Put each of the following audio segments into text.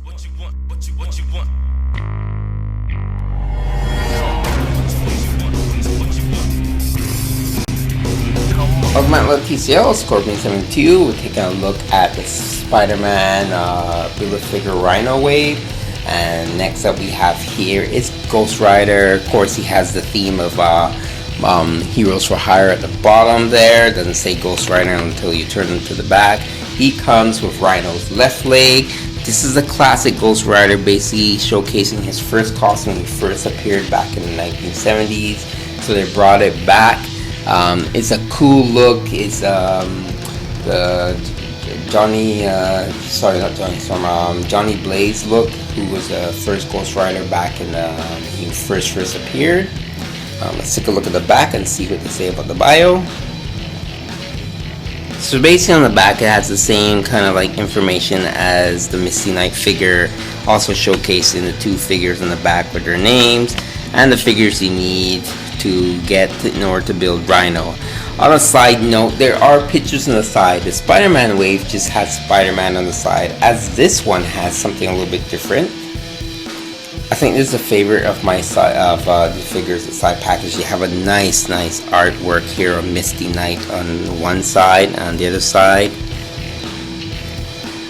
Welcome back to TCL, Scorpion72. We're taking a look at the Spider-Man Build-A-Figure Rhino Wave. And next up we have here is Ghost Rider. Of course, he has the theme of Heroes for Hire at the bottom there. Doesn't say Ghost Rider until you turn him to the back. He comes with Rhino's left leg. This is a classic Ghost Rider, basically showcasing his first costume when he first appeared back in the 1970s. So they brought it back. It's a cool look. It's the Johnny Blaze look, who was the first Ghost Rider back in when he first appeared. Let's take a look at the back and see what they say about the bio. So basically on the back it has the same kind of like information as the Misty Knight figure, also showcasing the two figures on the back with their names and the figures you need to get in order to build Rhino. On a side note, there are pictures on the side. The Spider-Man wave just has Spider-Man on the side, as this one has something a little bit different. I think this is a favorite of my side of the figures, the side package. You have a nice artwork here of Misty Knight on one side, and on the other side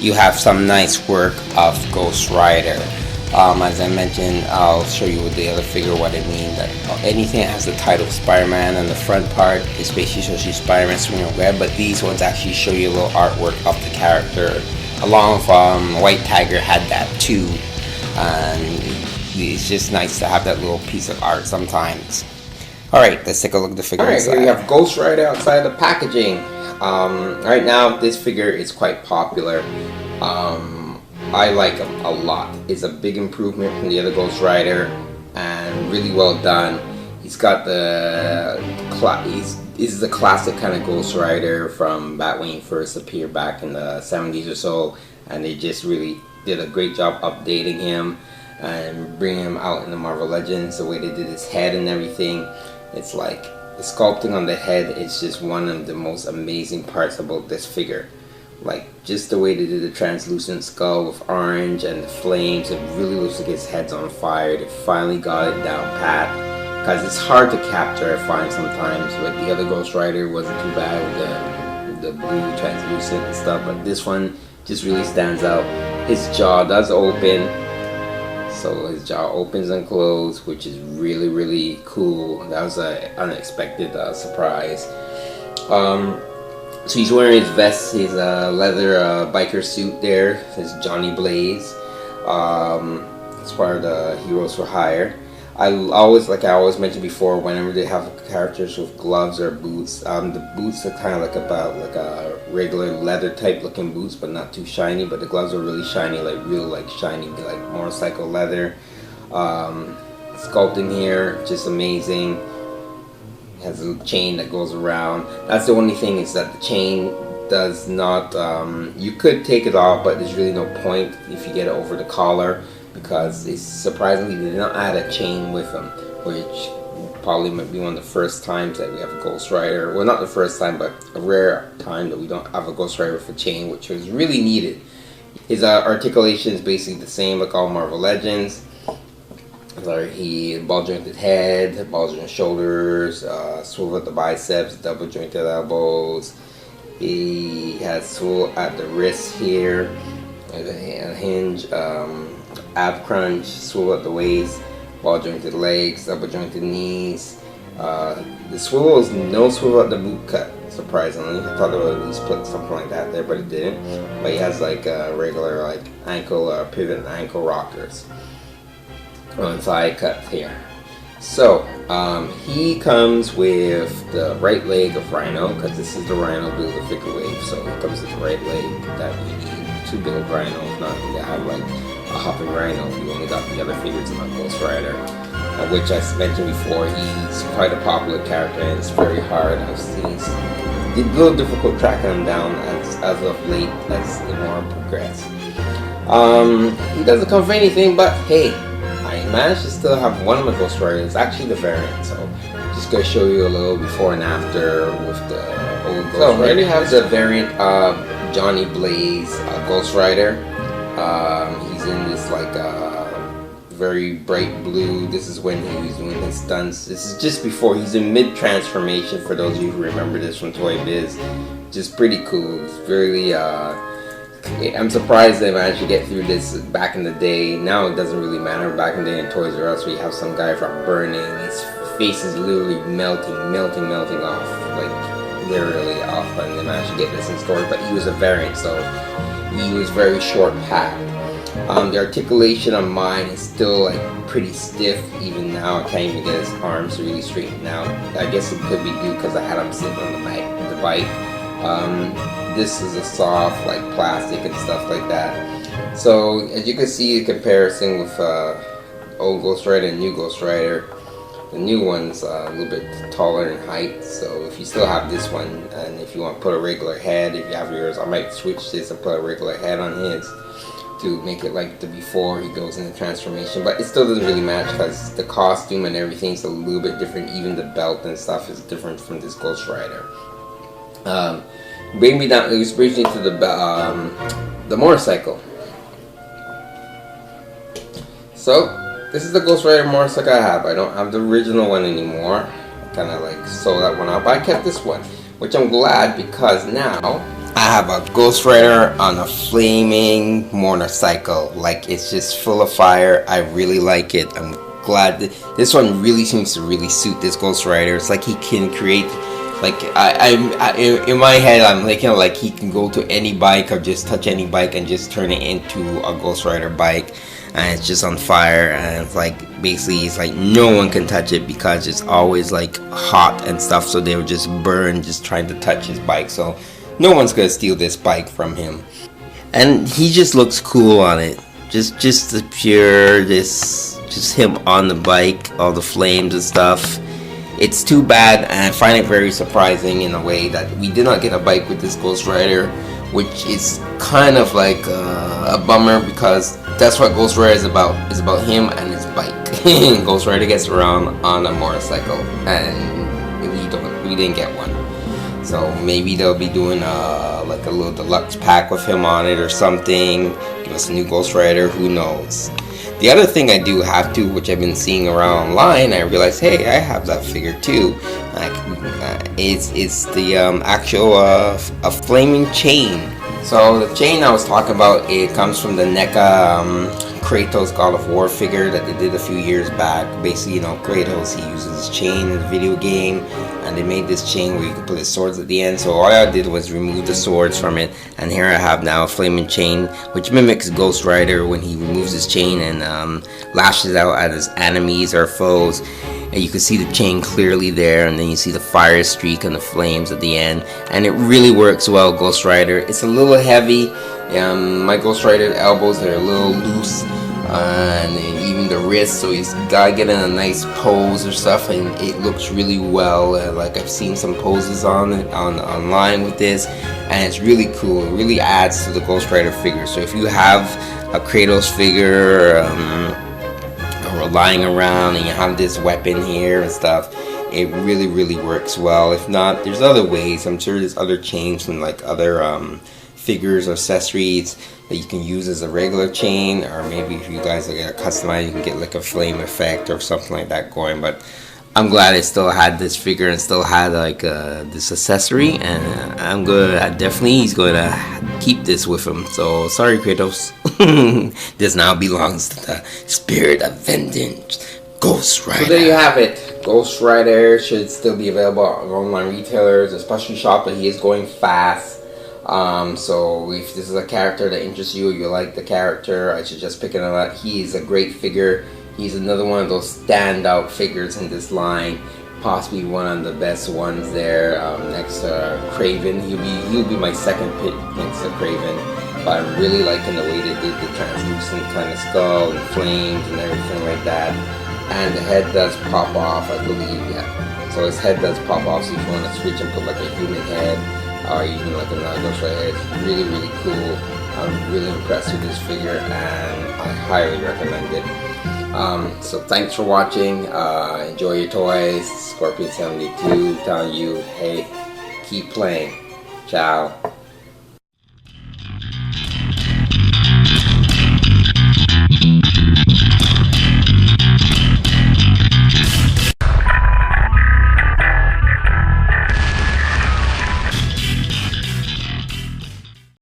you have some nice work of Ghost Rider. As I mentioned, I'll show you with the other figure what I mean. That anything that has the title Spider-Man on the front part is basically shows you Spider-Man swinging a web, but these ones actually show you a little artwork of the character. Along with White Tiger had that too, and it's just nice to have that little piece of art sometimes. Alright, let's take a look at the figure inside. Here we have Ghost Rider outside the packaging. Right now this figure is quite popular. I like him a lot. It's a big improvement from the other Ghost Rider and really well done. He's got he's the classic kind of Ghost Rider from back when he first appeared back in the 70s or so, and they just really did a great job updating him and bringing him out in the Marvel Legends. The way they did his head and everything, it's like the sculpting on the head is just one of the most amazing parts about this figure. Like just the way they did the translucent skull with orange and the flames, it really looks like his head's on fire. They finally got it down pat, because it's hard to capture, I find sometimes, but the other Ghost Rider wasn't too bad with the blue translucent and stuff, but this one just really stands out. His jaw does open, so his jaw opens and closes, which is really cool. That was an unexpected surprise. So he's wearing his vest, his leather biker suit there, his Johnny Blaze. It's part of the Heroes for Hire. I always mentioned before, whenever they have characters with gloves or boots, the boots are kind of like a regular leather type looking boots, but not too shiny. But the gloves are really shiny, like shiny, like motorcycle leather. Sculpting here, just amazing. Has a chain that goes around. That's the only thing, is that the chain does not, you could take it off, but there's really no point if you get it over the collar, because it's surprisingly they did not add a chain with them, which probably might be one of the first times that we have a Ghost Rider. Well, not the first time, but a rare time that we don't have a Ghost Rider with a chain, which was really needed. His articulation is basically the same like all Marvel Legends. He ball jointed head, ball jointed shoulders, swivel at the biceps, double jointed elbows. He has swivel at the wrist here, and a hinge, ab crunch, swivel at the waist, ball jointed legs, double jointed knees. The swivel is no swivel at the boot cut, surprisingly. I thought it would at least put something like that there, but it didn't. But he has like regular like ankle pivot and ankle rockers on side cut here. So he comes with the right leg of Rhino, because this is the Rhino Build-A-Figure wave. So he comes with the right leg that you need to build Rhino. If not, you have like a hopping Rhino if you only got the other figures in the Ghost Rider, which I mentioned before. He's quite a popular character and it's very hard. I've seen it's a little difficult tracking him down as of late as the more progress. He doesn't come for anything, but hey, I managed to still have one of my Ghost Riders. It's actually the variant, so I'm just going to show you a little before and after with the old Ghost Rider. So here we have the variant Johnny Blaze Ghost Rider. He's in this like very bright blue. This is when he was doing his stunts. This is just before he's in mid-transformation, for those of you who remember this from Toy Biz. Just pretty cool. It's really I'm surprised they managed to get through this back in the day. Now it doesn't really matter. Back in the day in Toys R Us, we have some guy from burning. His face is literally melting off, like literally off, and they managed to get this in stores. But he was a variant, so he was very short packed. The articulation on mine is still like pretty stiff even now. I can't even get his arms really straightened out. I guess it could be due because I had him sitting on the bike. This is a soft like plastic and stuff like that. So as you can see, the comparison with old Ghost Rider and new Ghost Rider. The new one's a little bit taller in height, so if you still have this one, and if you want to put a regular head, if you have yours, I might switch this and put a regular head on his to make it like the before he goes into transformation. But it still doesn't really match because the costume and everything's a little bit different. Even the belt and stuff is different from this Ghost Rider. Bring me down. It brings me to the motorcycle. So this is the Ghost Rider motorcycle I have. I don't have the original one anymore. I kind of like sold that one out, but I kept this one, which I'm glad because now I have a Ghost Rider on a flaming motorcycle. Like, it's just full of fire. I really like it. I'm glad that this one really seems to really suit this Ghost Rider. It's like he can create, like in my head I'm like, you know, like he can go to any bike or just touch any bike and just turn it into a Ghost Rider bike. And it's just on fire, and it's like basically it's like no one can touch it because it's always like hot and stuff, so they would just burn just trying to touch his bike. So no one's gonna steal this bike from him, and he just looks cool on it. Just the pure, just him on the bike, all the flames and stuff. It's too bad, and I find it very surprising in a way that we did not get a bike with this Ghost Rider, which is kind of like a bummer because that's what Ghost Rider is about. It's about him and his bike. Ghost Rider gets around on a motorcycle, and we didn't get one. So maybe they'll be doing like a little deluxe pack with him on it or something. Give us a new Ghost Rider. Who knows? The other thing I do have too, which I've been seeing around online, I realized, hey, I have that figure too. It's the actual a flaming chain. So the chain I was talking about, it comes from the NECA Kratos God of War figure that they did a few years back. Basically, you know, Kratos, he uses his chain in the video game, and they made this chain where you can put his swords at the end. So all I did was remove the swords from it, and here I have now a flaming chain, which mimics Ghost Rider when he removes his chain and lashes out at his enemies or foes. And you can see the chain clearly there, and then you see the fire streak and the flames at the end, and it really works well. Ghost Rider, it's a little heavy. My Ghost Rider elbows are a little loose, and even the wrist, so he's gotta get in a nice pose or stuff, and it looks really well. Like, I've seen some poses on it online with this, and it's really cool. It really adds to the Ghost Rider figure. So if you have a Kratos figure or lying around and you have this weapon here and stuff, it really works well. If not, there's other ways. I'm sure there's other chains from like other figures or accessories that you can use as a regular chain, or maybe if you guys are customized, you can get like a flame effect or something like that going. But I'm glad it still had this figure and still had like this accessory, and I'm good. He's going to keep this with him. So sorry, Kratos. This now belongs to the spirit of vengeance, Ghost Rider. So there you have it. Ghost Rider should still be available on online retailers, especially shop, but he is going fast. So if this is a character that interests you, you like the character, I suggest picking him up. He is a great figure. He's another one of those standout figures in this line, possibly one of the best ones there, next to Kraven. He'll be my second pick next to Kraven. But I'm really liking the way they did the translucent kind of skull and flames and everything like that. And the head does pop off, I believe, yeah. So his head does pop off, so if you want to switch and put like a human head, or even like another Ghost Rider head, it's really cool. I'm really impressed with this figure, and I highly recommend it. So thanks for watching. Enjoy your toys. Scorpion72 telling you, hey, keep playing. Ciao.